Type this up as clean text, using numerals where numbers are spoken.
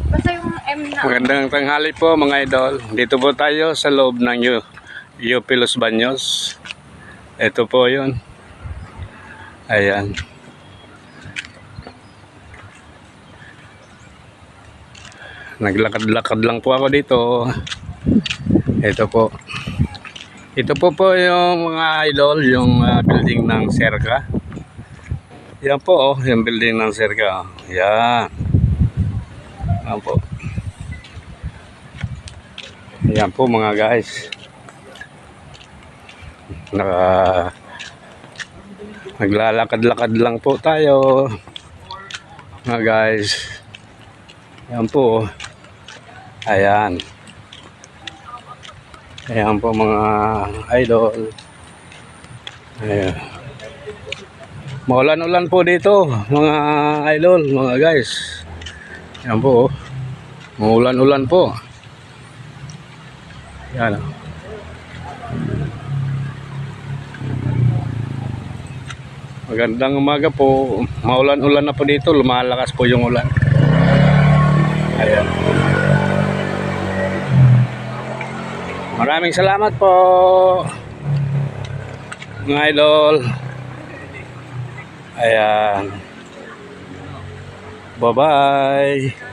Basta yung M na. Magandang tanghali po mga idol. Dito po tayo sa loob ng UP Los Baños. Ito po yun. Ayan. Naglakad-lakad lang po ako dito. Ito po. Ito po yung mga idol, yung building ng Serca. Yan po yung building ng Serca. Yan. Yan po. Yan po mga guys. Naglalakad-lakad lang po tayo. Mga guys. Yan po. Ayan. Ayan po mga idol. Ayan. Maulan-ulan po dito mga idol, mga guys. Ayan po. Maulan-ulan po. Ayan. Magandang umaga po. Maulan-ulan na po dito. Lumalakas po yung ulan. Ayan. Maraming salamat po mga idol. Ayan. Bye-bye.